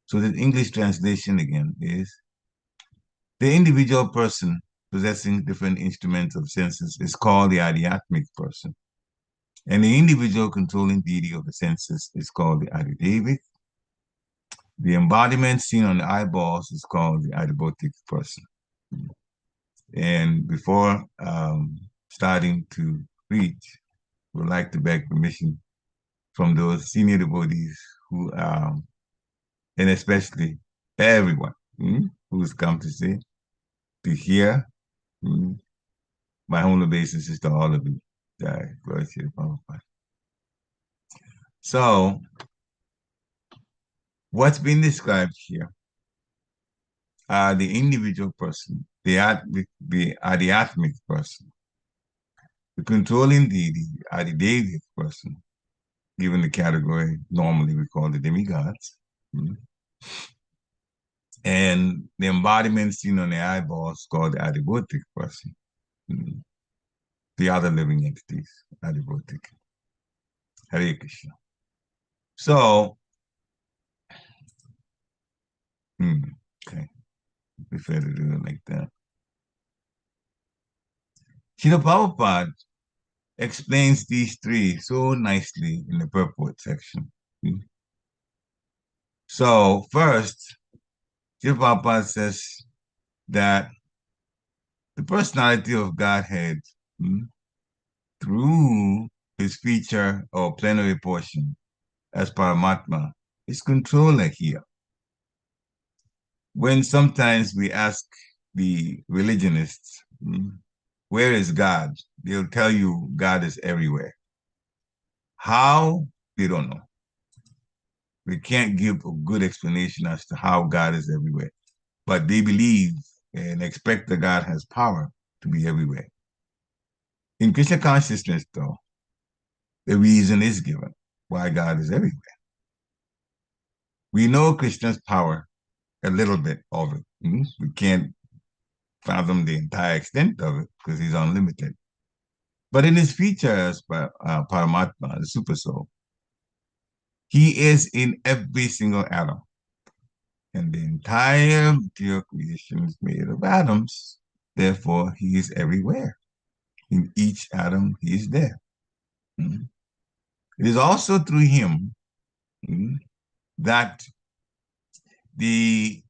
So the English translation again is the individual person possessing different instruments of senses is called the Adhyatmic person. And the individual controlling deity of the senses is called the Adidevic. The embodiment seen on the eyeballs is called the Adibotic person. And before starting to preach, would like to beg permission from those senior devotees who, and especially everyone who's come to see, to hear my humble obeisances to all of you. Glory to the Prabhupada. So, what's been described here are the individual person, the Adhyatmic person, the controlling deity, the Adidevic person, given the category normally we call the demigods, and the embodiment seen on the eyeballs called the Adibotic person, the other living entities, Adibotic. Hare Krishna. So, okay, prefer to do it like that. Srila Prabhupada explains these three so nicely in the purport section. So, first, Srila Prabhupada says that the personality of Godhead through his feature or plenary portion as Paramatma is controller here. When sometimes we ask the religionists, where is God? They'll tell you God is everywhere. How? They don't know. They can't give a good explanation as to how God is everywhere. But they believe and expect that God has power to be everywhere. In Krishna consciousness, though, the reason is given why God is everywhere. We know Krishna's power, a little bit of it. We can't fathom the entire extent of it because he's unlimited. But in his features, Paramatma, the super soul, he is in every single atom. And the entire material creation is made of atoms. Therefore, he is everywhere. In each atom, he is there. It is also through him that the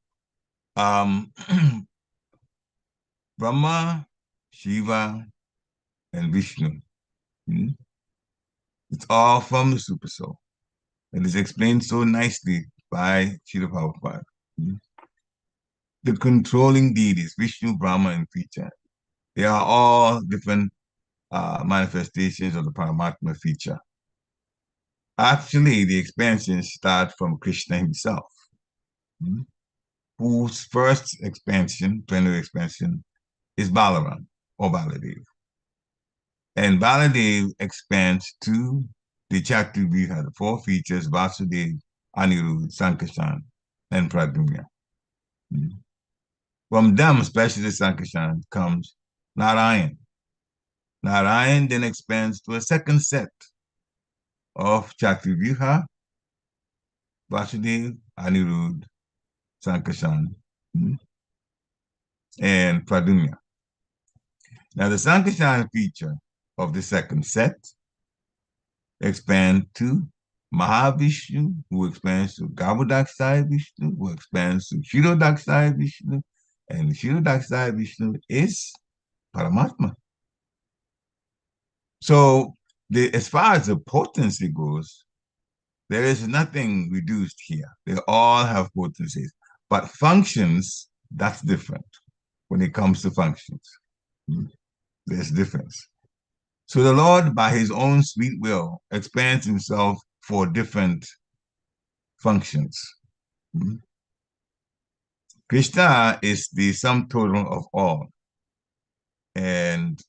Brahma, Shiva, and Vishnu, it's all from the super soul. And it's explained so nicely by Srila Prabhupada. The controlling deities, Vishnu, Brahma, and Feature, they are all different manifestations of the Paramatma feature. Actually, the expansions start from Krishna himself, whose first expansion, plenary expansion, is Balaram or Baladev. And Baladev expands to the Chaturvida, the four features, Vasudeva, Anirudh, Sankashan, and Pradyumna. From them, especially Sankashan, comes Narayan. Narayan then expands to a second set of Chaturvida, Vasudeva, Anirudh, Sankashan, and Pradyumna. Now, the Sankashan feature of the second set expands to Mahavishnu, who expands to Garbhodakshaya Vishnu, who expands to Kshirodakshaya Vishnu, and Kshirodakshaya Vishnu is Paramatma. So, as far as the potency goes, there is nothing reduced here. They all have potencies. But functions, that's different when it comes to functions. There's difference. So the Lord, by his own sweet will, expands himself for different functions. Krishna is the sum total of all. And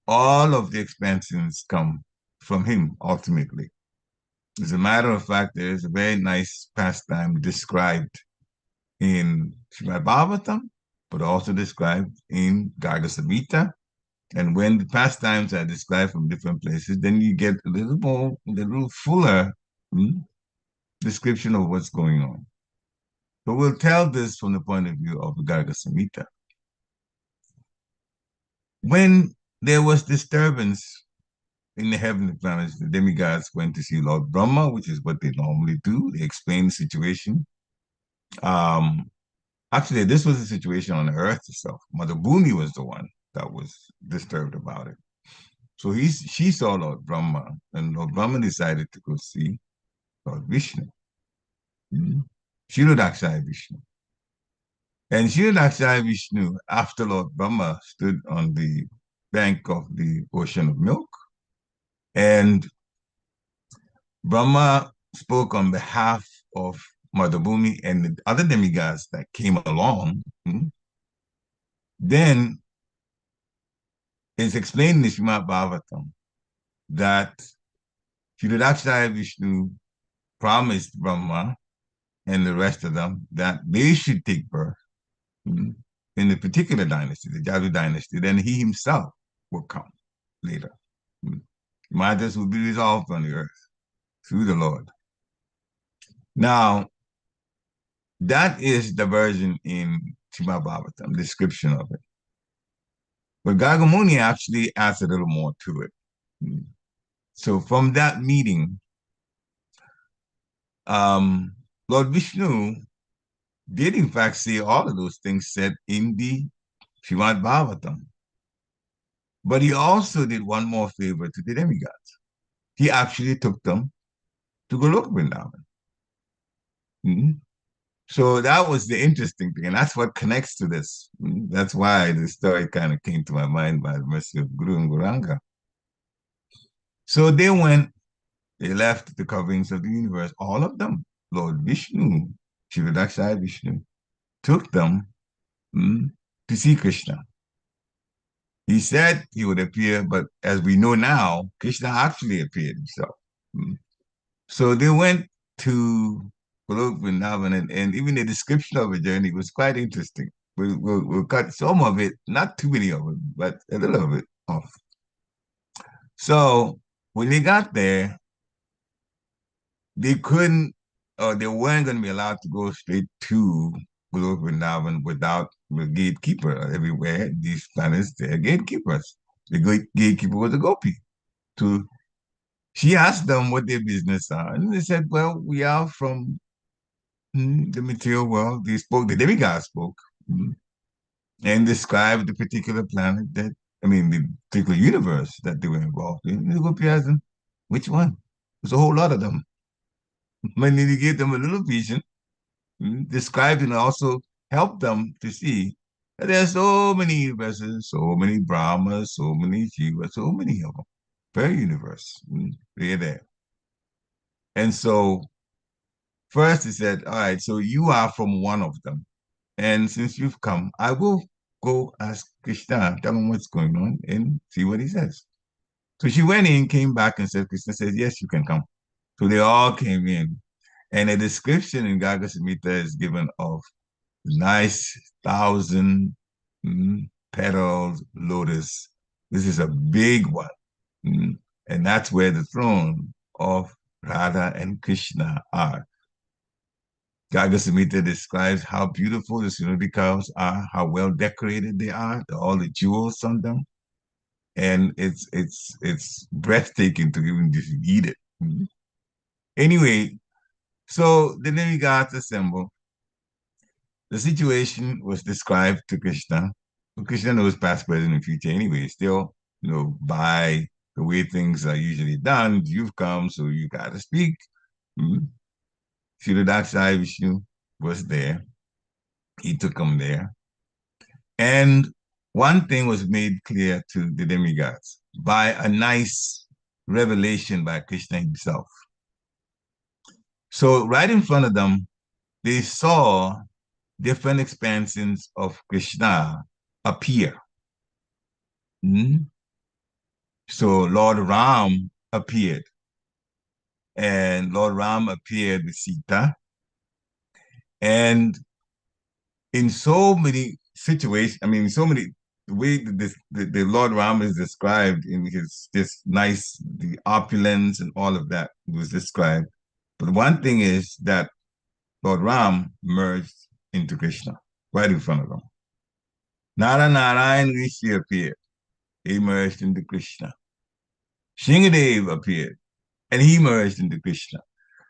all of the expansions come from him ultimately. As a matter of fact, there is a very nice pastime described in Srimad Bhagavatam, but also described in Garga Samhita. And when the pastimes are described from different places, then you get a little more, a little fuller description of what's going on. But we'll tell this from the point of view of the Garga Samhita. When there was disturbance in the heavenly planets, the demigods went to see Lord Brahma, which is what they normally do. They explain the situation. Actually, this was the situation on the earth itself. Mother Bhumi was the one that was disturbed about it. So she saw Lord Brahma, and Lord Brahma decided to go see Lord Vishnu. Kshirodakshaya Vishnu. And Kshirodakshaya Vishnu, after Lord Brahma stood on the bank of the ocean of milk, and Brahma spoke on behalf of Mother Bhumi and the other demigods that came along, then it's explained in the Srimad Bhagavatam that Kshirodakshaya Vishnu promised Brahma and the rest of them that they should take birth in the particular dynasty, the Jadu dynasty, then he himself will come later. Matters will be resolved on the earth through the Lord. Now, that is the version in Srimad Bhagavatam, description of it. But Gargamuni actually adds a little more to it. So from that meeting, Lord Vishnu did in fact say all of those things said in the Srimad Bhagavatam. But he also did one more favor to the demigods. He actually took them to Golok Vrindavan. So that was the interesting thing, and that's what connects to this. That's why the story kind of came to my mind by the mercy of Guru and Guranga. So they left the coverings of the universe, all of them. Lord Vishnu, Kshirodakshaya Vishnu, took them to see Krishna. He said he would appear, but as we know now, Krishna actually appeared himself. So they went to Golok Vrindavan, and even the description of the journey was quite interesting. We'll cut some of it, not too many of it, but a little of it off. So when they got there, they couldn't, or they weren't going to be allowed to go straight to Golok Vrindavan without the gatekeeper. Everywhere, these planets, they're gatekeepers. The gatekeeper was a gopi. She asked them what their business are, and they said, well, we are from the material world. The demigods spoke, and described the particular planet the particular universe that they were involved in. The gopi asked them, which one? There's a whole lot of them. When they gave them a little vision, described and also helped them to see that there are so many universes, so many Brahmas, so many Shivas, so many of them per universe. They're there. And so first he said, all right, so you are from one of them. And since you've come, I will go ask Krishna, tell him what's going on and see what he says. So she went in, came back and said, Krishna says, yes, you can come. So they all came in. And a description in Garga Samhita is given of nice 1,000 petals lotus. This is a big one. And that's where the throne of Radha and Krishna are. Garga Samhita describes how beautiful the Sunati cows are, how well decorated they are, all the jewels on them. And it's breathtaking to even just eat it. Anyway, so the demigods assemble. The situation was described to Krishna. Krishna knows past, present, and future anyway. Still, by the way things are usually done, you've come, so you got to speak. Kshirodakshaya Vishnu was there. He took him there. And one thing was made clear to the demigods by a nice revelation by Krishna himself. So right in front of them, they saw different expansions of Krishna appear. So Lord Ram appeared. And Lord Ram appeared with Sita. And in so many situations, the way the Lord Ram is described in his this nice, the opulence and all of that was described. But one thing is that Lord Ram merged into Krishna right in front of them. Nara Narayan Rishi appeared. He merged into Krishna. Shingadev appeared and he merged into Krishna.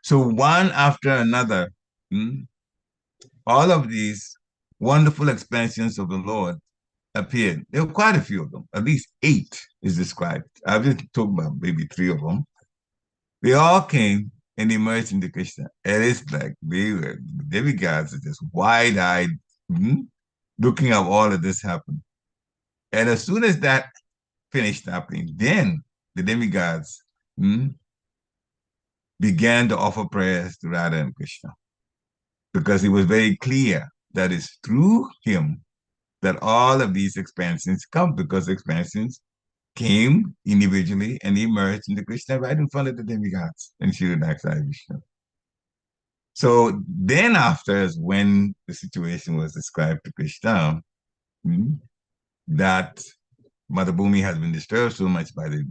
So one after another, all of these wonderful expansions of the Lord appeared. There were quite a few of them. At least 8 is described. I've just talked about maybe 3 of them. They all came and they merged into Krishna. And it's like they were demigods are just wide-eyed, looking at all of this happen. And as soon as that finished happening, then the demigods began to offer prayers to Radha and Krishna. Because it was very clear that it's through him that all of these expansions come, because expansions came individually and emerged into Krishna right in front of the demigods and Shri Vishnu. So then after is when the situation was described to Krishna, that Mother Bhumi has been disturbed so much by the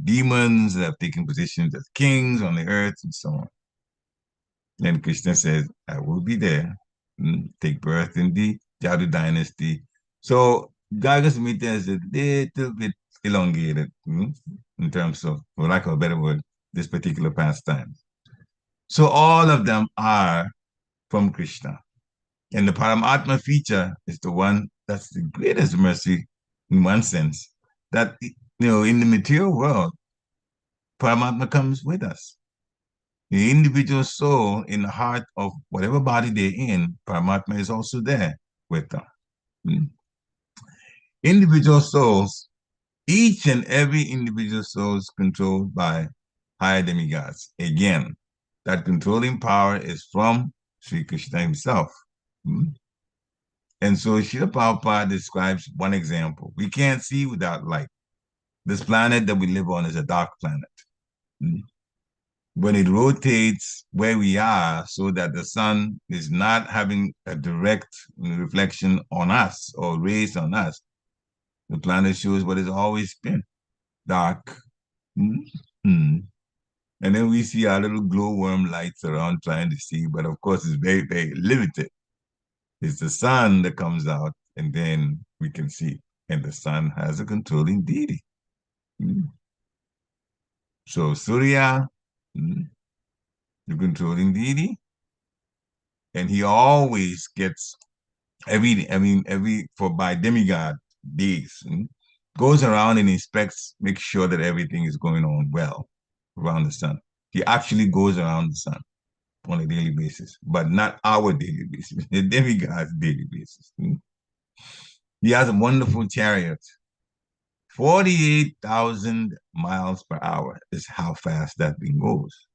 demons that have taken positions as kings on the earth and so on. Then Krishna says, I will be there, take birth in the Jadu dynasty. So Garga's meeting is a little bit elongated in terms of, for lack of a better word, this particular pastime. So all of them are from Krishna. And the Paramatma feature is the one that's the greatest mercy in one sense, that, in the material world, Paramatma comes with us. The individual soul in the heart of whatever body they're in, Paramatma is also there with them. Individual souls, each and every individual soul is controlled by higher demigods. Again, that controlling power is from Sri Krishna himself. And so Srila Prabhupada describes one example. We can't see without light. This planet that we live on is a dark planet. When it rotates where we are so that the sun is not having a direct reflection on us or rays on us, the planet shows what it's always been, dark. And then we see our little glowworm lights around trying to see, but of course it's very, very limited. It's the sun that comes out and then we can see. And the sun has a controlling deity. So Surya, the controlling deity, and he always gets by demigod days, goes around and inspects, makes sure that everything is going on well around the sun. He actually goes around the sun on a daily basis, but not our daily basis, the demigod's daily basis. He has a wonderful chariot. 48,000 miles per hour is how fast that thing goes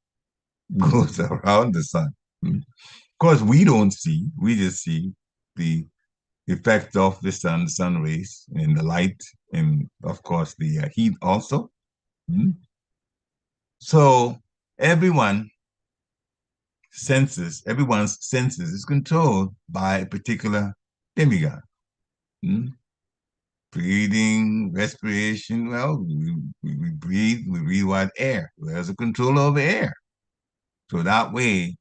around the sun. Of course, we don't see, we just see the effect of the sun rays and the light, and of course the heat also. So everyone's senses is controlled by a particular demigod. Breathing, respiration, well, we breathe with air. There's a control over air. So that way,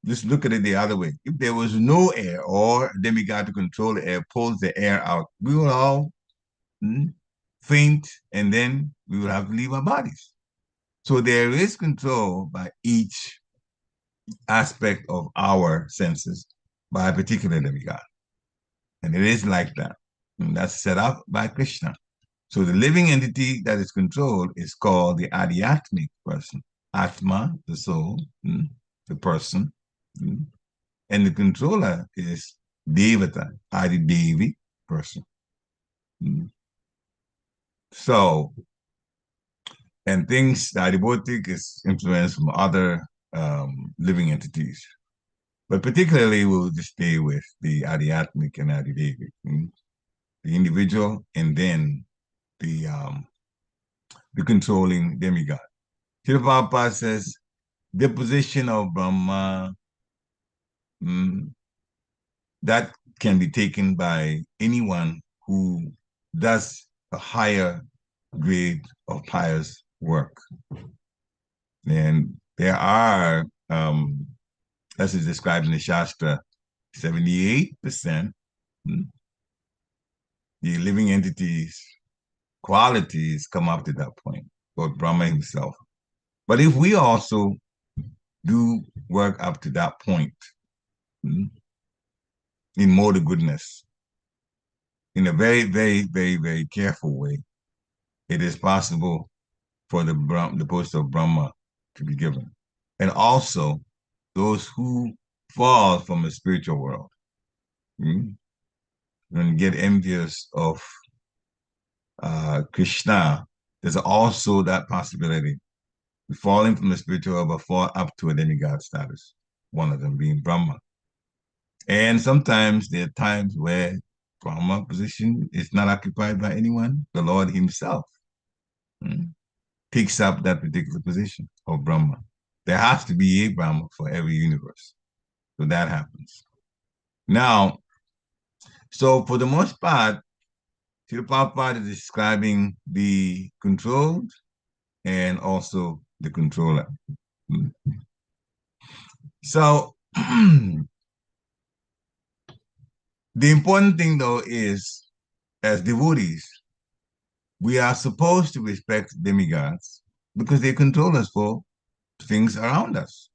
just look at it the other way. If there was no air or a demigod to control the air, pulls the air out, we will all faint and then we will have to leave our bodies. So there is control by each aspect of our senses by a particular demigod. And it is like that. And that's set up by Krishna. So the living entity that is controlled is called the Adhyatmic person. Atma, the soul, the person. And the controller is Devata, Adi Devi person. So, and things, the Adibotic is influenced from other living entities. But particularly, we'll just stay with the Adhyatmic and Adi Devi. The individual, and then the controlling demigod. Srila Prabhupada says, the position of Brahma, that can be taken by anyone who does a higher grade of pious work. And there are, as is described in the Shastra, 78%, the living entities, qualities come up to that point, or Brahma himself. But if we also do work up to that point in mode of goodness, in a very, very, very, very careful way, it is possible for the post of Brahma to be given. And also, those who fall from the spiritual world and get envious of Krishna, there's also that possibility. Falling from the spiritual world, but fall up to a demigod status, one of them being Brahma. And sometimes there are times where Brahma position is not occupied by anyone. The Lord himself picks up that particular position of Brahma. There has to be a Brahma for every universe. So that happens. Now, so for the most part, Srila Prabhupada is describing the controlled and also the controller. So the important thing though is, as devotees, we are supposed to respect demigods because they control us for things around us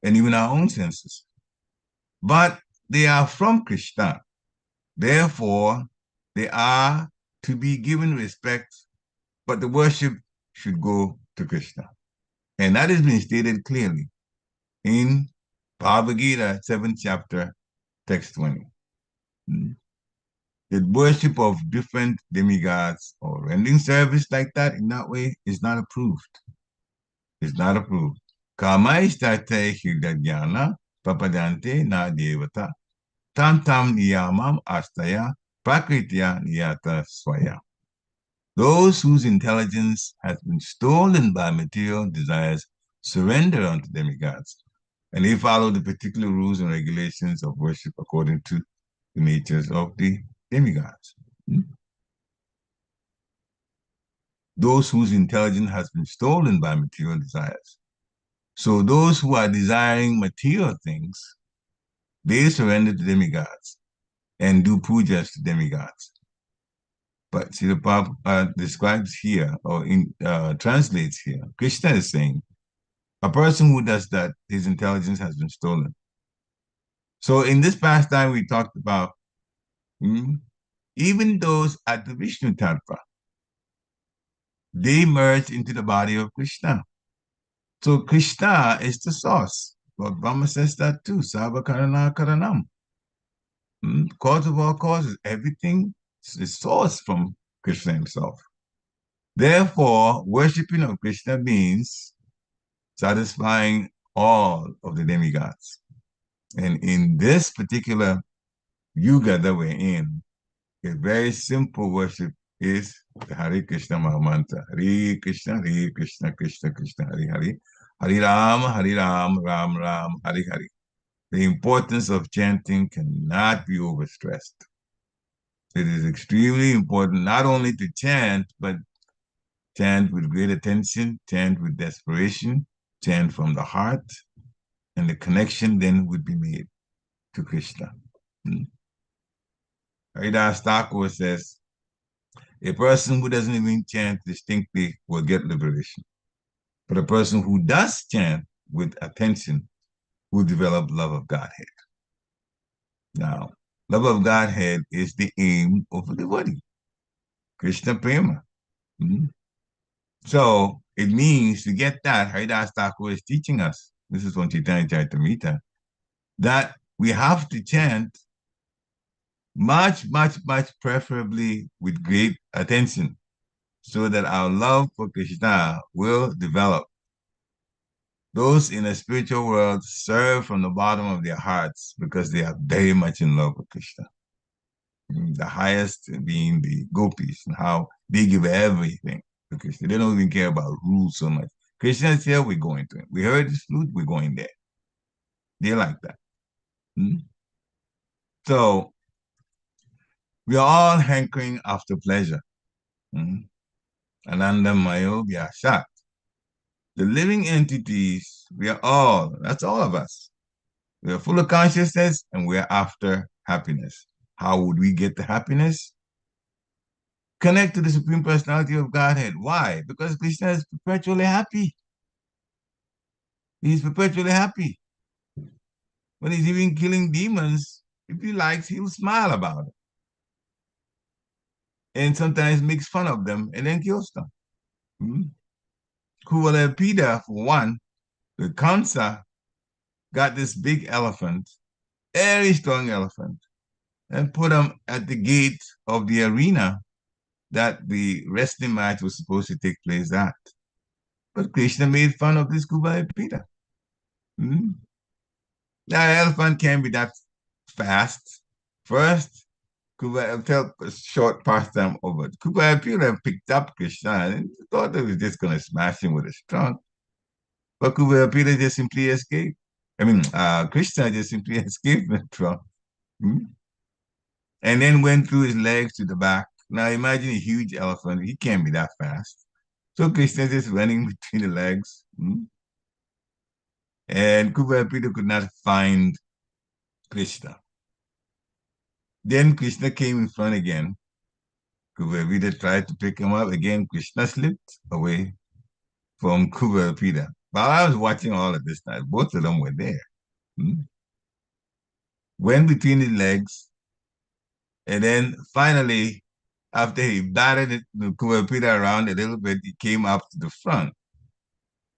and even our own senses. But they are from Krishna. Therefore, they are to be given respect, but the worship should go to Krishna. And that has been stated clearly in Bhagavad Gita, 7th chapter, text 20. The worship of different demigods or rendering service like that in that way is not approved. It's not approved. Kamaistate hridayana papadante na devata tam tam niyamam astaya prakritya niyata swaya. Those whose intelligence has been stolen by material desires surrender unto demigods, and they follow the particular rules and regulations of worship according to the natures of the demigods. Those whose intelligence has been stolen by material desires. So those who are desiring material things, they surrender to demigods and do pujas to demigods. But Srila Prabhupada describes here, or translates here, Krishna is saying, a person who does that, his intelligence has been stolen. So in this past time, we talked about even those at the Vishnu Tattva, they merge into the body of Krishna. So Krishna is the source. Lord Brahma says that too. Sarva Karana Karanam. Cause of all causes. Everything is sourced from Krishna himself. Therefore, worshipping of Krishna means satisfying all of the demigods. And in this particular yuga that we're in, a very simple worship is the Hare Krishna Mahamantra. Hare Krishna, Krishna Krishna, Hare Hare. Hare Ram, Ram Ram, Hare Hare. The importance of chanting cannot be overstressed. It is extremely important not only to chant, but chant with great attention, chant with desperation, chant from the heart, and the connection then would be made to Krishna. Haridas Thakur says, a person who doesn't even chant distinctly will get liberation. But a person who does chant with attention will develop love of Godhead. Now, love of Godhead is the aim of the devotee, Krishna Prema. So it means to get that, Haridas Thakur is teaching us, this is from Chaitanya Charitamrita, that we have to chant much, much, much preferably with great attention so that our love for Krishna will develop. Those in the spiritual world serve from the bottom of their hearts because they are very much in love with Krishna. The highest being the gopis and how they give everything to Krishna. They don't even care about rules so much. Krishna is here, we're going to him. We heard his flute, we're going there. They're like that. So we are all hankering after pleasure. Ananda Mayo Vyasat. The living entities, that's all of us. We are full of consciousness and we are after happiness. How would we get the happiness? Connect to the Supreme Personality of Godhead. Why? Because Krishna is perpetually happy. He's perpetually happy. When he's even killing demons, if he likes, he'll smile about it. And sometimes makes fun of them and then kills them. Hmm? Kuvalepida, for one, the Kamsa got this big elephant, very strong elephant, and put him at the gate of the arena that the wrestling match was supposed to take place at. But Krishna made fun of this Kuvalepida. Hmm? Now, the elephant can't be that fast. First, Kuba tell a short pastime over. Kuba Pila picked up Krishna and thought they was just going to smash him with his trunk. But Kuba Pila just simply escaped. Krishna just simply escaped the trunk. Hmm? And then went through his legs to the back. Now imagine a huge elephant. He can't be that fast. So Krishna just running between the legs. Hmm? And Kuba Pila could not find Krishna. Then Krishna came in front again. Kubervida tried to pick him up. Again, Krishna slipped away from Kubervida. While I was watching all of this time, both of them were there. Hmm? Went between his legs, and then finally, after he batted Kubervida around a little bit, he came up to the front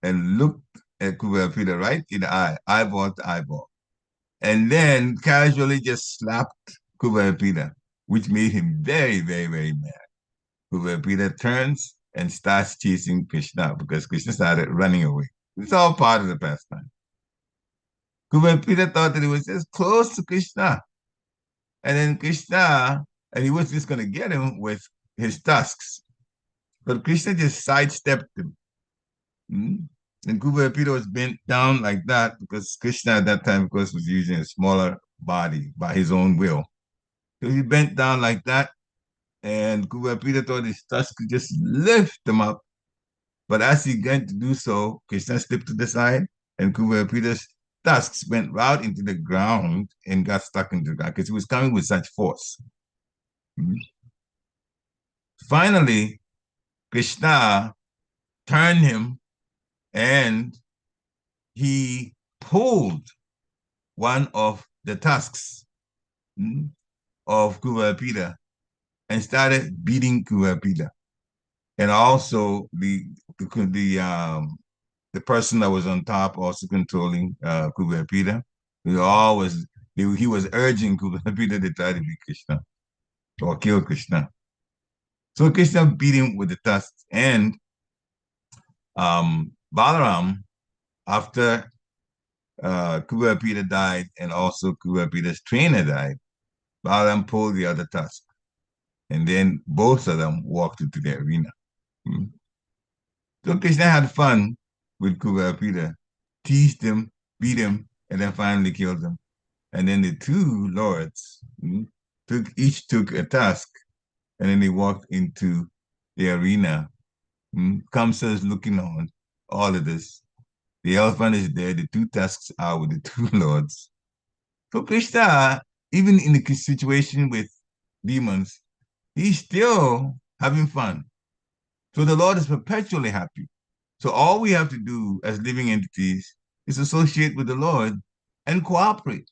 and looked at Kubervida right in the eye, eyeball to eyeball. And then casually just slapped Kubervida, which made him very, very, very mad. Kubervida turns and starts chasing Krishna because Krishna started running away. It's all part of the pastime. Kubervida thought that he was just close to Krishna. And then and he was just going to get him with his tusks. But Krishna just sidestepped him. Hmm? And Kubervida was bent down like that because Krishna at that time, of course, was using a smaller body by his own will. So he bent down like that, and Kubervida thought his tusks could just lift him up. But as he began to do so, Krishna slipped to the side, and Kubervida's tusks went right into the ground and got stuck into the ground because he was coming with such force. Hmm? Finally, Krishna turned him and he pulled one of the tusks of Kubervida and started beating Kubervida. And also the person that was on top also controlling Kubervida. He was urging Kubervida to try to beat Krishna or kill Krishna. So Krishna beat him with the tusks. And Balaram, after Kubervida died and also Kubervida's trainer died, Balaram pulled the other tusk. And then both of them walked into the arena. Hmm? So Krishna had fun with Kubervida, teased him, beat him, and then finally killed him. And then the two lords each took a tusk, and then they walked into the arena. Kamsa is looking on all of this. The elephant is there, the two tusks are with the two lords. So Krishna, even in the situation with demons, he's still having fun. So the Lord is perpetually happy. So all we have to do as living entities is associate with the Lord and cooperate.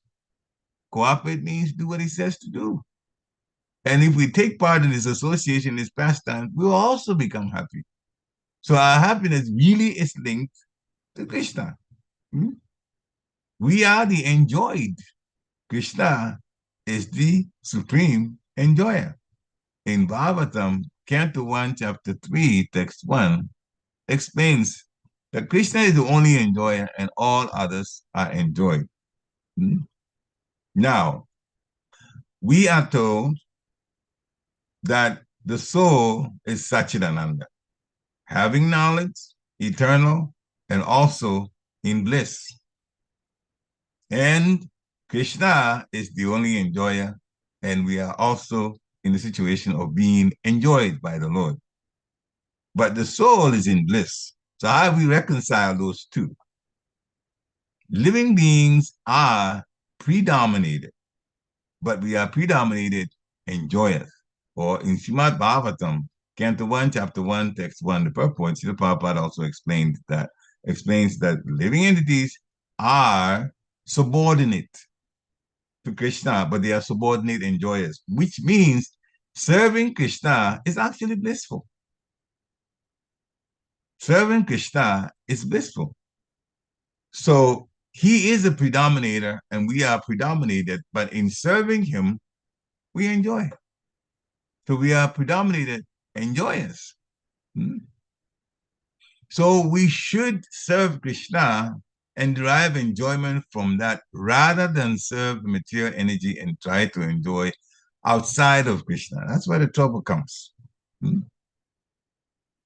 Cooperate means do what he says to do. And if we take part in his association, his pastime, we'll also become happy. So our happiness really is linked to Krishna. We are the enjoyed. Krishna is the supreme enjoyer. In Bhagavatam, Canto 1, Chapter 3, Text 1, explains that Krishna is the only enjoyer and all others are enjoyed. Now, we are told that the soul is Satchidananda, having knowledge, eternal, and also in bliss. And Krishna is the only enjoyer, and we are also in the situation of being enjoyed by the Lord. But the soul is in bliss. So how do we reconcile those two? Living beings are predominated, but we are predominated in joyous. Or in Srimad Bhagavatam, Canto 1, Chapter 1, Text 1, the purport, Srila Prabhupada also explains that living entities are subordinate to Krishna, but they are subordinate and joyous, which means serving Krishna is actually blissful. Serving Krishna is blissful. So he is a predominator and we are predominated, but in serving him, we enjoy. So we are predominated and joyous. So we should serve Krishna and derive enjoyment from that rather than serve the material energy and try to enjoy outside of Krishna. That's where the trouble comes.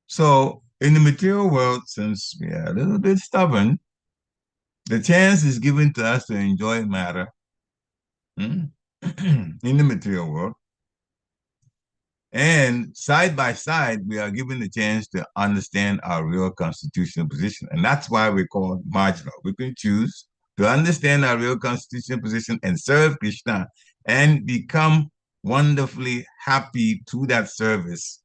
So in the material world, since we are a little bit stubborn, the chance is given to us to enjoy matter in the material world. And side by side, we are given the chance to understand our real constitutional position. And that's why we call marginal. We can choose to understand our real constitutional position and serve Krishna and become wonderfully happy to that service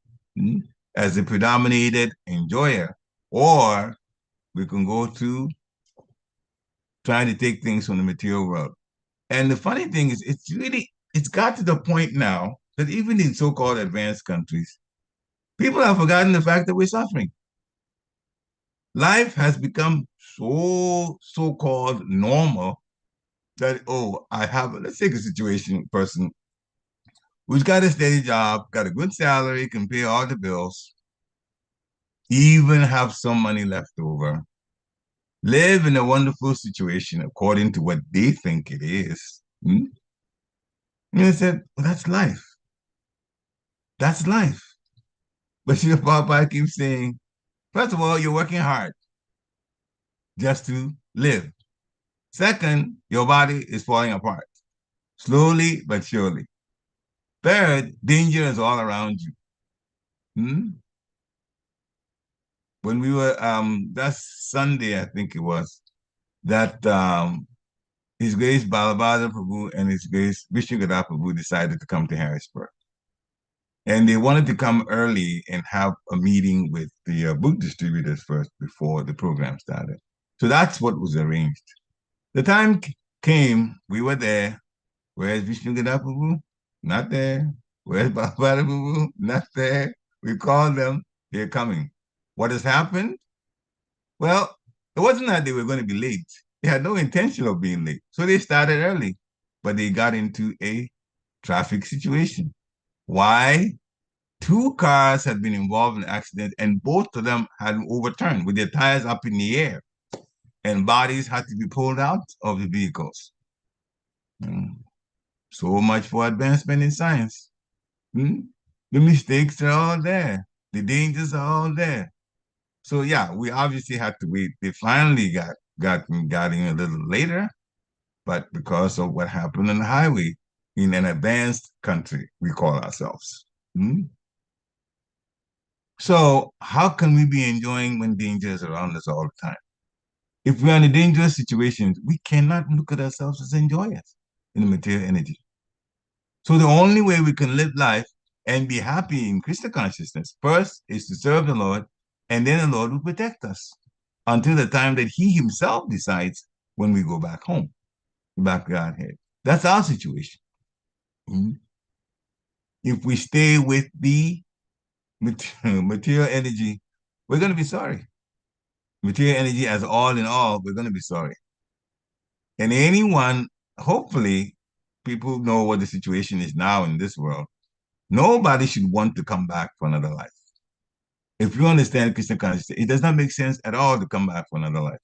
as a predominated enjoyer. Or we can go to trying to take things from the material world. And the funny thing is, it's got to the point now that even in so-called advanced countries, people have forgotten the fact that we're suffering. Life has become so-called normal that, let's take a situation, person who's got a steady job, got a good salary, can pay all the bills, even have some money left over, live in a wonderful situation according to what they think it is. And I said, well, that's life. That's life. But your Papa keeps saying, first of all, you're working hard just to live. Second, your body is falling apart, slowly but surely. Third, danger is all around you. When we were, that's Sunday, I think it was, that His Grace Balabhadra Prabhu and His Grace Vishnugadha Prabhu decided to come to Harrisburg. And they wanted to come early and have a meeting with the book distributors first before the program started. So that's what was arranged. The time came, we were there. Where's Vishnugadha Prabhu? Not there. Where's Balabhadra Prabhu? Not there. We called them, they're coming. What has happened? Well, it wasn't that they were going to be late. They had no intention of being late. So they started early, but they got into a traffic situation. Why? 2 cars had been involved in an accident and both of them had overturned with their tires up in the air and bodies had to be pulled out of the vehicles. So much for advancement in science. The mistakes are all there. The dangers are all there. So yeah, we obviously had to wait. They finally got in a little later, but because of what happened on the highway in an advanced country, we call ourselves. So how can we be enjoying when danger is around us all the time? If we're in a dangerous situation, we cannot look at ourselves as enjoyers in the material energy. So the only way we can live life and be happy in Krishna consciousness, first is to serve the Lord, and then the Lord will protect us until the time that He Himself decides when we go back home, back to Godhead. That's our situation. If we stay with the material energy, we're going to be sorry. Material energy as all in all, we're going to be sorry. And anyone, hopefully, people know what the situation is now in this world. Nobody should want to come back for another life. If you understand Krishna consciousness, it does not make sense at all to come back for another life.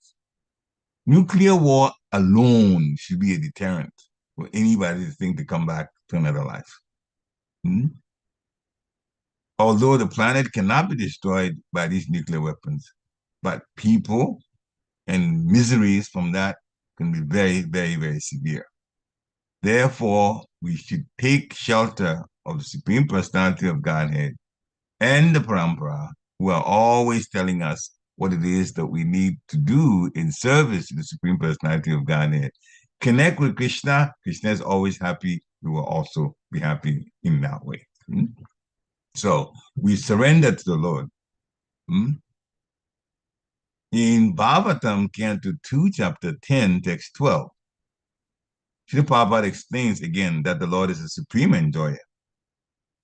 Nuclear war alone should be a deterrent for anybody to think to come back to another life. Although the planet cannot be destroyed by these nuclear weapons, but people and miseries from that can be very, very, very severe. Therefore, we should take shelter of the Supreme Personality of Godhead and the Parampara, who are always telling us what it is that we need to do in service to the Supreme Personality of Godhead. Connect with Krishna. Krishna is always happy. We will also be happy in that way. So we surrender to the Lord. In Bhagavatam, Canto 2, Chapter 10, Text 12, Srila Prabhupada explains again that the Lord is a supreme enjoyer.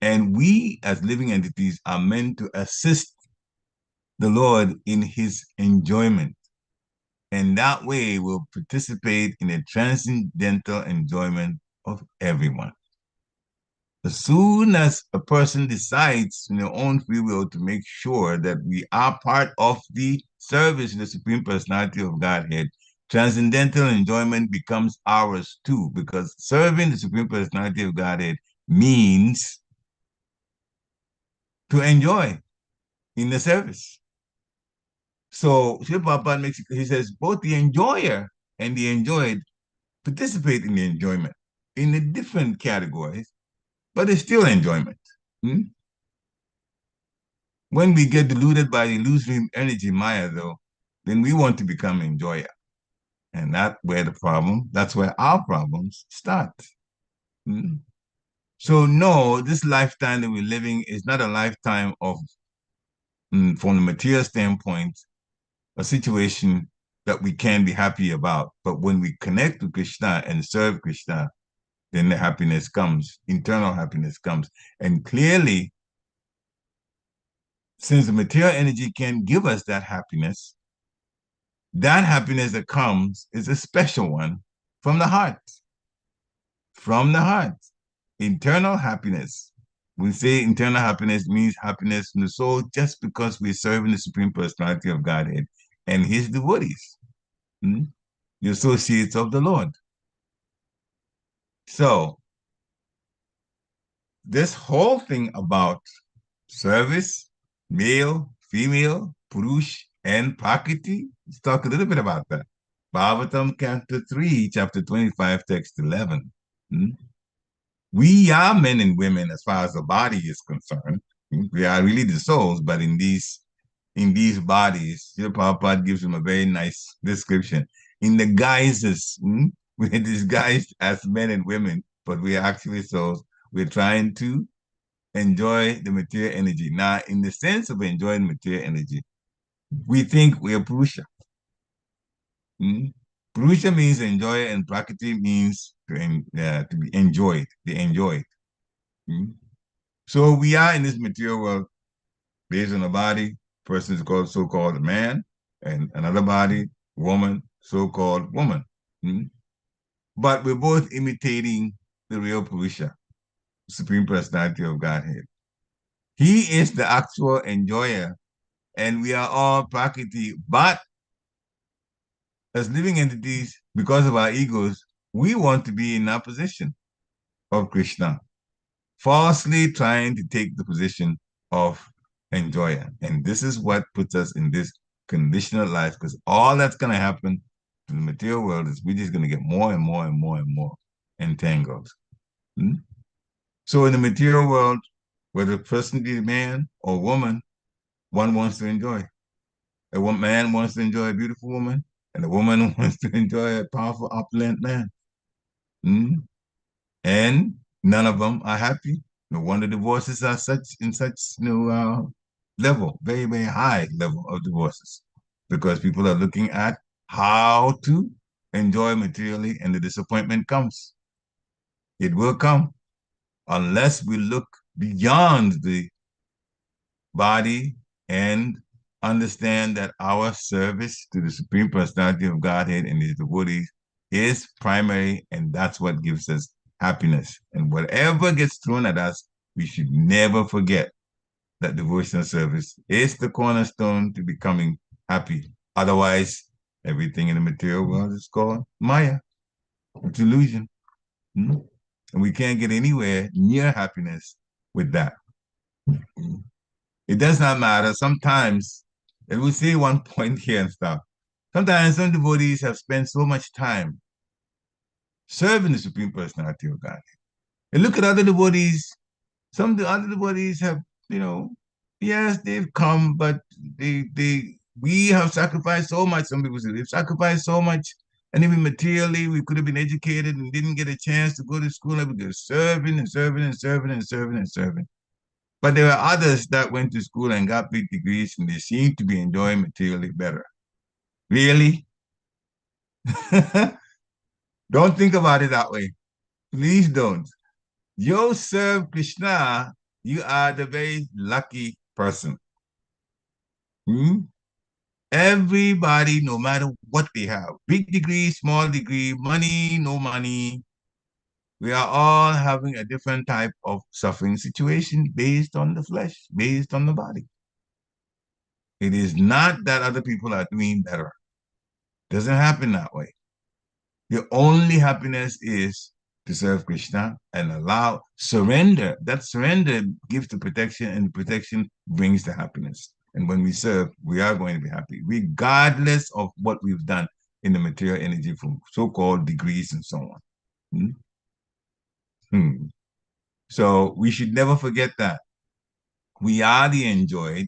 And we, as living entities, are meant to assist the Lord in his enjoyment. And that way we'll participate in a transcendental enjoyment of everyone. As soon as a person decides in their own free will to make sure that we are part of the service of the Supreme Personality of Godhead, transcendental enjoyment becomes ours too, because serving the Supreme Personality of Godhead means to enjoy in the service. So Srila Prabhupada makes it, he says, both the enjoyer and the enjoyed participate in the enjoyment in the different categories, but it's still enjoyment. When we get deluded by the illusory energy Maya, though, then we want to become enjoyer. And that's where our problems start. So no, this lifetime that we're living is not a lifetime of, from the material standpoint, a situation that we can be happy about. But when we connect to Krishna and serve Krishna, then the happiness comes, internal happiness comes. And clearly, since the material energy can give us that happiness that comes is a special one from the heart. From the heart. Internal happiness. We say internal happiness means happiness in the soul just because we're serving the Supreme Personality of Godhead and his devotees, the associates of the Lord. So, this whole thing about service, male, female, Purush, and Prakriti, let's talk a little bit about that. Bhagavatam, Canto 3, Chapter 25, Text 11. We are men and women as far as the body is concerned. We are really the souls, but in these bodies, Srila Prabhupada gives them a very nice description. In the guises, we're disguised as men and women, but we are actually souls. We're trying to enjoy the material energy. Now, in the sense of enjoying material energy, we think we are Purusha. Purusha means enjoy, and Prakriti means to be enjoyed, the enjoyed. So we are in this material world based on a body, person is called so-called man, and another body, woman, so-called woman. But we're both imitating the real Purusha, Supreme Personality of Godhead. He is the actual enjoyer, and we are all Prakriti, but as living entities, because of our egos, we want to be in that position of Krishna, falsely trying to take the position of enjoyer. And this is what puts us in this conditional life, because all that's going to happen in the material world is we're just going to get more and more and more and more entangled. So in the material world, whether a person be a man or woman, one wants to enjoy. A man wants to enjoy a beautiful woman, and a woman wants to enjoy a powerful, opulent man. And none of them are happy. No wonder divorces are in such level, very, very high level of divorces, because people are looking at how to enjoy materially, and the disappointment comes. It will come unless we look beyond the body and understand that our service to the Supreme Personality of Godhead and his devotees is primary, and that's what gives us happiness. And whatever gets thrown at us, we should never forget that devotional service is the cornerstone to becoming happy. Otherwise, everything in the material world is called Maya. It's illusion. And we can't get anywhere near happiness with that. It does not matter. Sometimes, and we'll see one point here and stuff. Sometimes some devotees have spent so much time serving the Supreme Personality of God. And look at other devotees. Some of the other devotees have, yes, they've come, but they We have sacrificed so much. Some people say we've sacrificed so much, and even materially, we could have been educated and didn't get a chance to go to school, and we were serving and serving and serving and serving and serving. But there are others that went to school and got big degrees, and they seem to be enjoying materially better. Really? Don't think about it that way. Please don't. You serve Krishna, you are the very lucky person. Hmm? Everybody, no matter what they have, big degree, small degree, money, no money, we are all having a different type of suffering situation based on the flesh, based on the body. It is not that other people are doing better. It doesn't happen that way. Your only happiness is to serve Krishna and allow surrender. That surrender gives the protection, and the protection brings the happiness. And when we serve, we are going to be happy, regardless of what we've done in the material energy from so-called degrees and so on. Hmm? Hmm. So we should never forget that. We are the enjoyed,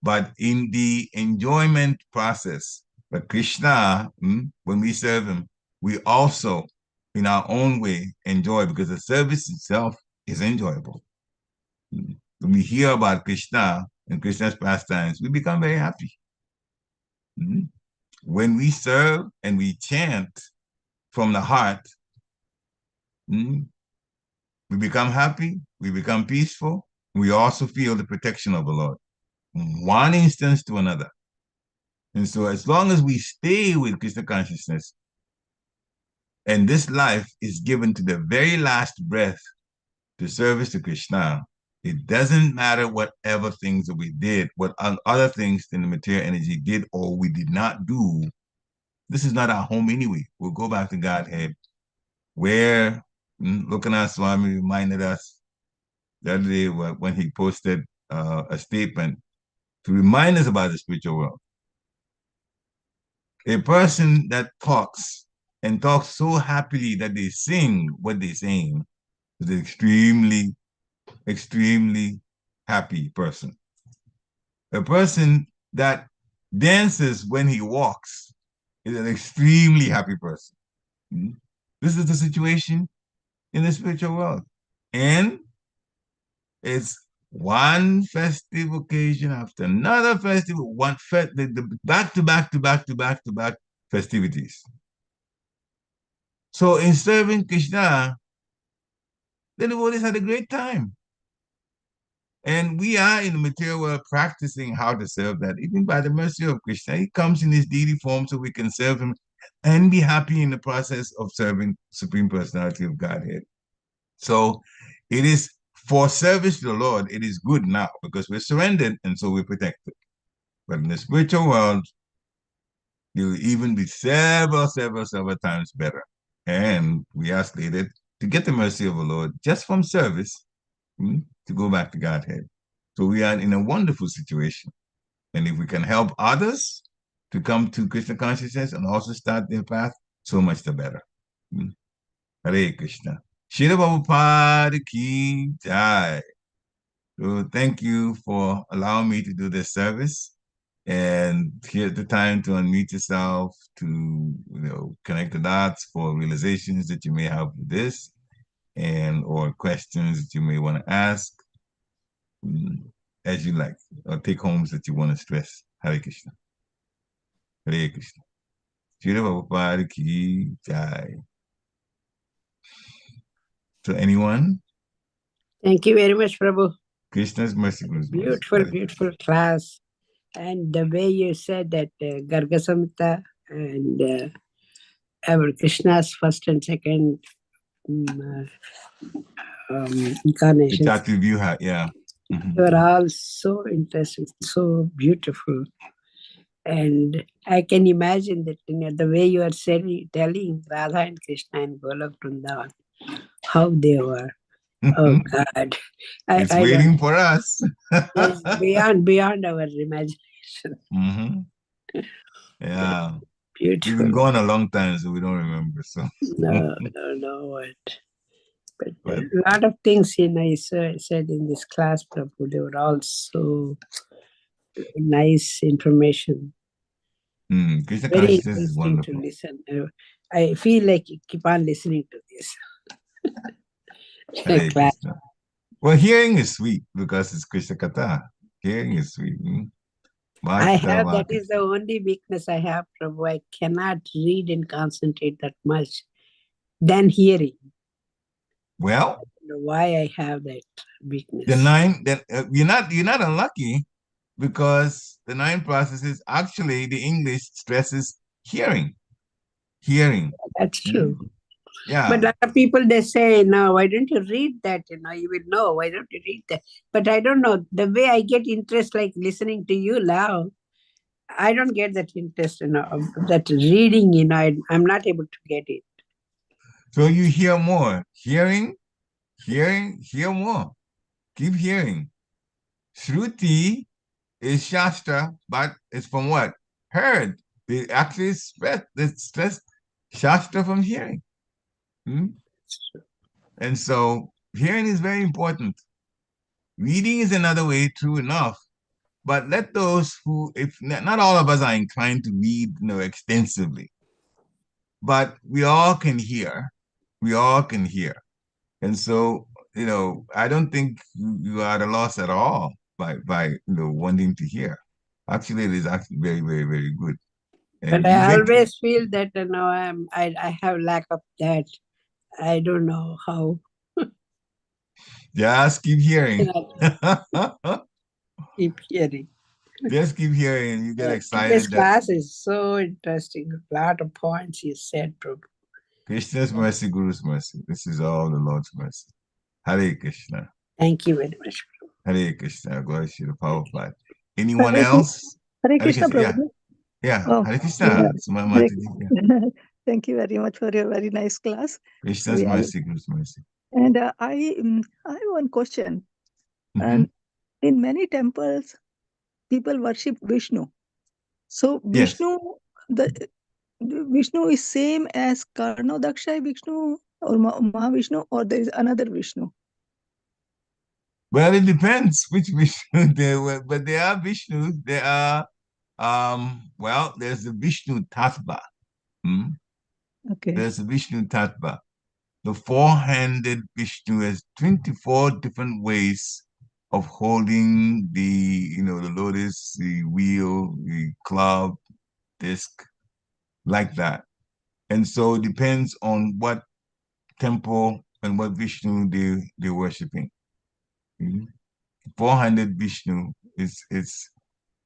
but in the enjoyment process, but Krishna, when we serve him, we also, in our own way, enjoy, because the service itself is enjoyable. When we hear about Krishna and Krishna's pastimes, we become very happy. When we serve and we chant from the heart, we become happy, we become peaceful, we also feel the protection of the Lord, from one instance to another. And so as long as we stay with Krishna consciousness, and this life is given to the very last breath to service to Krishna, it doesn't matter whatever things that we did, what other things in the material energy did or we did not do. This is not our home anyway. We'll go back to Godhead, where Lokanath Swami reminded us the other day when he posted a statement to remind us about the spiritual world. A person that talks and talks so happily that they sing what they're saying is an extremely, extremely happy person. A person that dances when he walks is an extremely happy person. This is the situation in the spiritual world. And it's one festive occasion after another festival, the back to back to back to back to back festivities. So in serving Krishna, the devotees had a great time. And we are in the material world practicing how to serve that, even by the mercy of Krishna. He comes in his deity form so we can serve him and be happy in the process of serving Supreme Personality of Godhead. So it is for service to the Lord, it is good now because we're surrendered and so we're protected. But in the spiritual world, it will even be several times better. And we are slated to get the mercy of the Lord just from service to go back to Godhead. So we are in a wonderful situation. And if we can help others to come to Krishna consciousness and also start their path, so much the better. Hare Krishna. Srila Prabhupada ki jai. So thank you for allowing me to do this service. And here's the time to unmute yourself, to connect the dots for realizations that you may have with this, and or questions that you may want to ask, as you like, or take homes that you want to stress. Hare Krishna. Hare Krishna. Srila Prabhupada ki jai. So anyone? Thank you very much, Prabhu. Krishna's mercy. Beautiful, beautiful class. And the way you said that Garga Samhita and our Krishna's first and second incarnations. Yeah. They were all so interesting, so beautiful. And I can imagine that the way you are telling Radha and Krishna and Golok Vrindavan, how they were. Oh God. It's waiting for us. It's beyond our imagination. Yeah. Beautiful. We've been gone a long time, so we don't remember. So no what. But a lot of things, I said in this class, Prabhu, they were all so nice information. Krishna Very consciousness is interesting to wonderful. listen. I feel like you keep on listening to this. Hare Class. Krishna. Well, hearing is sweet because it's Krishna Katha. Hearing is sweet. I have, that is the only weakness I have, Prabhu. I cannot read and concentrate that much than hearing. Well, I don't know why I have that weakness. the nine, you're not unlucky, because the nine processes, actually the English stresses hearing. That's true. Yeah. But a lot of people, they say, no, why don't you read that? You will know. Why don't you read that? But I don't know. The way I get interest, like listening to you now, I don't get that interest, that reading, I'm not able to get it. So you hear more. Hear more. Keep hearing. Shruti is Shastra, but it's from what? Heard. They actually stress Shastra from hearing. And so hearing is very important. Reading is another way, true enough. But let those who, if not all of us are inclined to read, extensively, but we all can hear. We all can hear. And so, I don't think you are at a loss at all by wanting to hear. Actually, it is actually very, very, very good. And But I always feel that I have lack of that. I don't know how. Just keep hearing. Keep hearing. Just keep hearing, and you get excited. This class is so interesting. A lot of points you said, Prabhu. Krishna's mercy, Guru's mercy. This is all the Lord's mercy. Hare Krishna. Thank you very much, Prabhu. Hare Krishna. Glory to the power of life. Anyone else? Hare Krishna, Prabhu. Yeah. Oh, Hare Krishna. yeah. Thank you very much for your very nice class. Krishna's mercy, Guru's mercy. And I have one question. And in many temples, people worship Vishnu. So Vishnu, Vishnu is same as Karnodaksha Vishnu or Mahavishnu, or there is another Vishnu? Well, it depends which Vishnu there were, but there are Vishnus. There are, there's the Vishnu Tattva. Okay. There's the Vishnu Tattva. The four-handed Vishnu has 24 different ways of holding the lotus, the wheel, the club, disc, like that. And so it depends on what temple and what Vishnu they're worshiping. 400 Vishnu is,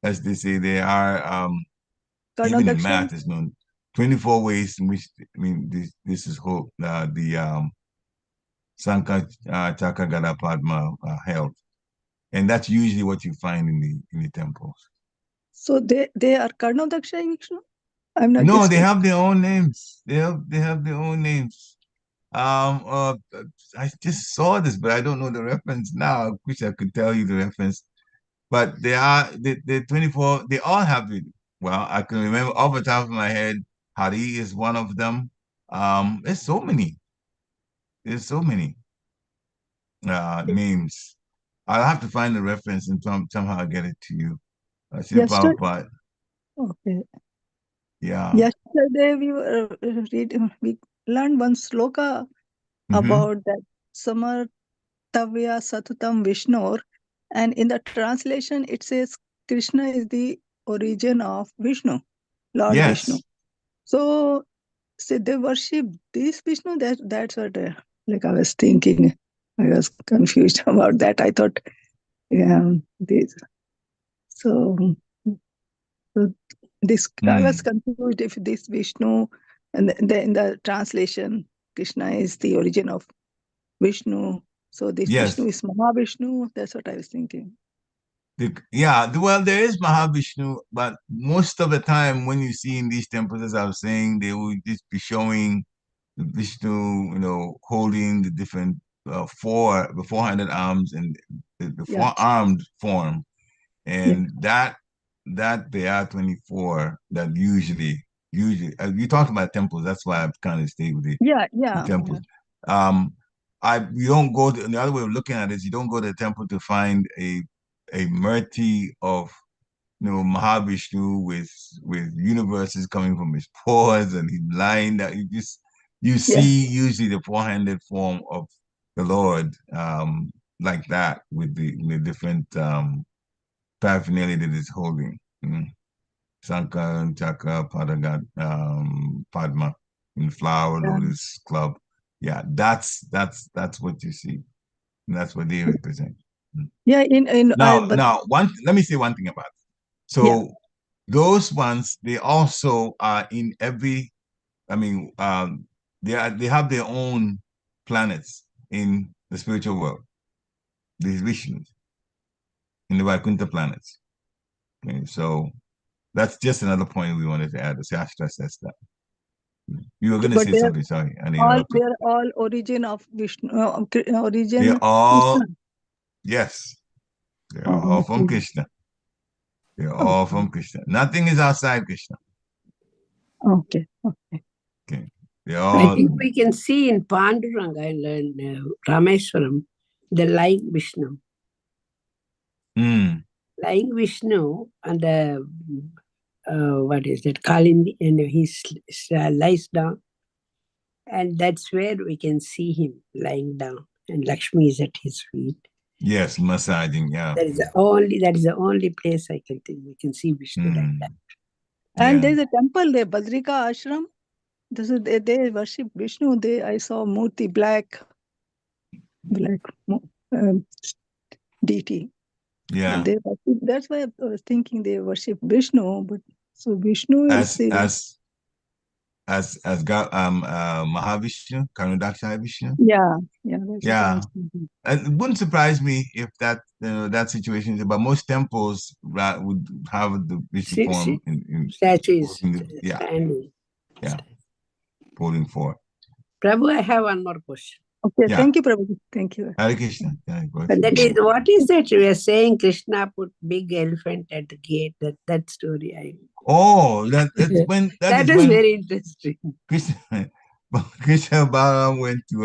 as they say, they are, even in math, is known 24 ways in which, this is the Sankha Chakra Gada Padma held. And that's usually what you find in the temples. So they are Karnodaksha Vishnu? No, they have their own names. They have their own names. I just saw this, but I don't know the reference now. I wish I could tell you the reference. But they are the 24. They all have it. Well, I can remember off the top of my head. Hari is one of them. There's so many. There's so many names. I'll have to find the reference and somehow get it to you. Yesterday, okay. Yeah. Yesterday we were we learned one sloka about that Samartavya Satutam Vishnu, and in the translation it says Krishna is the origin of Vishnu, Lord Vishnu. So they worship this Vishnu. That's what I was thinking. I was confused about that. I thought, this. So this I was confused if this Vishnu, and in the translation, Krishna is the origin of Vishnu. So this Vishnu is Mahavishnu. That's what I was thinking. Well, there is Mahavishnu, but most of the time when you see in these temples, as I was saying, they will just be showing the Vishnu, holding the different the 400 arms and the four-armed form, and that they are 24. That usually you talk about temples. That's why I've kind of stayed with the temples. You don't go to, the other way of looking at it is you don't go to the temple to find a murti of Mahavishnu with universes coming from his paws, and he's lying that you see usually the four-handed form of the Lord like that with the different paraphernalia that is holding. Shankar, Chakra, Padma in flower, lotus club. Yeah, that's what you see. And that's what they represent. Yeah, Now, let me say one thing about it. So those ones, they also are in every. I mean, they have their own planets in the spiritual world. These Vishnus in the Vaikuntha planets. Okay, so that's just another point we wanted to add. The Shastra says that. You were going to say something. Sorry, I interrupted. They're all origin of Vishnu. They're all yes. They're all from Krishna. They're all from Krishna. Nothing is outside Krishna. Okay. Okay. They're all. I think we can see in Panduranga and Rameswaram the lying Vishnu. Lying Vishnu and the what is that? Kalindi, and he lies down, and that's where we can see him lying down, and Lakshmi is at his feet. Yes, massaging. Yeah, that is the only place I can think we can see Vishnu like that. And there's a temple there, Badrika Ashram. They worship Vishnu. I saw Murti black deity. Yeah. And that's why I was thinking they worship Vishnu, but so Vishnu as Mahavishnu, Karunadaksha Vishnu. Yeah. It wouldn't surprise me if that situation is, but most temples would have the Vishnu form in statues. Holding for. Prabhu, I have one more question. Okay, thank you, Prabhu. Thank you. Hare Krishna. But what is that we are saying? Krishna put big elephant at the gate. That story. That was very interesting. Krishna Balaram went to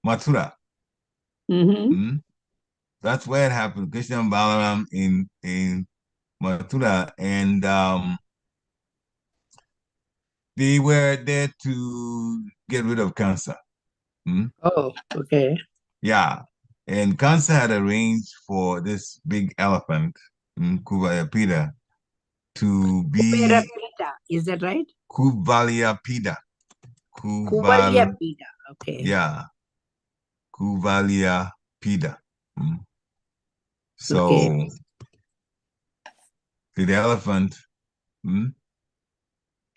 Mathura. That's where it happened. Krishna and Balaram in Mathura, and they were there to get rid of Kansa. Oh, okay. Yeah, and Kansa had arranged for this big elephant, Kuvalayapida, to be. Kuvalayapida, is that right? Kuvalayapida. Kuvalayapida. Okay. Yeah, Kuvalayapida. So the elephant,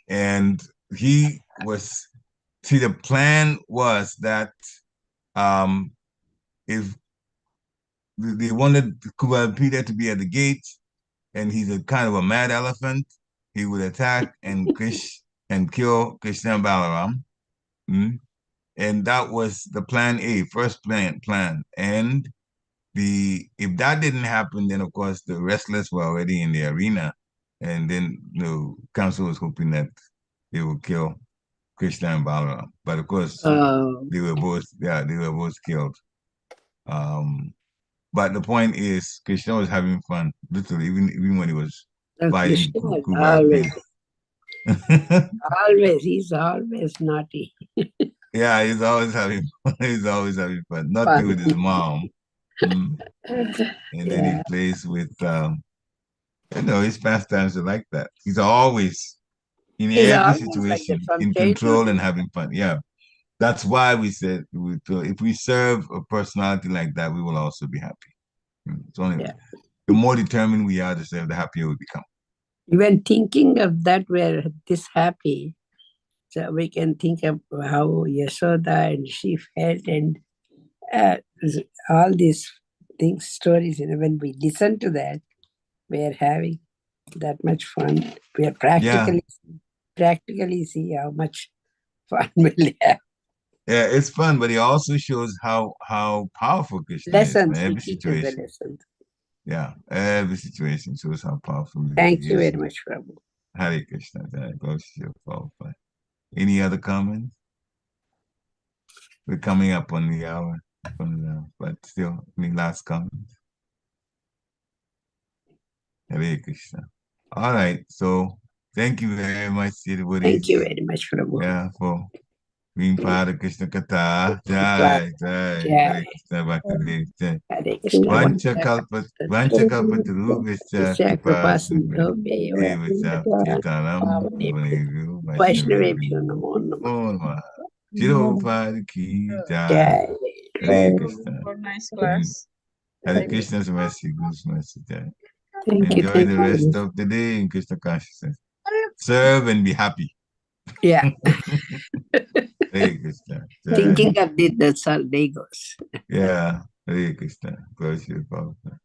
and he was. See, the plan was that if they wanted Kuvalayapida to be at the gate, and he's a kind of a mad elephant, he would attack and kill Krishna and Balaram. And that was the plan A, first plan. And if that didn't happen, then of course the wrestlers were already in the arena, and then the council was hoping that they would kill Krishna and Balaram. But of course, they were both killed. But the point is, Krishna was having fun, literally, even when he was fighting Kuvalayapida. Always, he's always naughty. Yeah, he's always having fun. He's always having fun. Nothing with his mom. And then he plays with, his pastimes are like that. He's always, in every situation, in control and having fun. Yeah. That's why we said, if we serve a personality like that, we will also be happy. It's only the more determined we are to serve, the happier we become. Even thinking of that, we're this happy. So we can think of how Yashoda and she felt, and all these things, stories. When we listen to that, we are having that much fun. We are practically see how much fun we'll have. Yeah, it's fun, but it also shows how powerful Krishna is in every situation. Yeah, every situation shows how powerful he is. Thank you very much, Prabhu. Hare Krishna. Any other comments? We're coming up on the hour, but still, any last comments? Hare Krishna. All right. So thank you very much, Siriburi. Thank you very much, Prabhu. Yeah, for being part of Krishna Katha. Jai, Jai, Hare Krishna, Bhakti Jai. Hare Krishna. Vanchakalpatarubhishcha kripa Sakrapasindhavya Devacha Bhavanevu Vaishnavebhyo namo namo. Om Chiropad ki Jai. Jai. Hare Krishna. For nice class. Hare Krishna's mercy, Guru's mercy. Jai. Thank you. Enjoy the rest of the day in Krishna consciousness. Serve and be happy. Yeah. Hare Krishna. Jai. Thinking of it, that's all day goes. Yeah. Hare Krishna. Bless you, Prabhupada.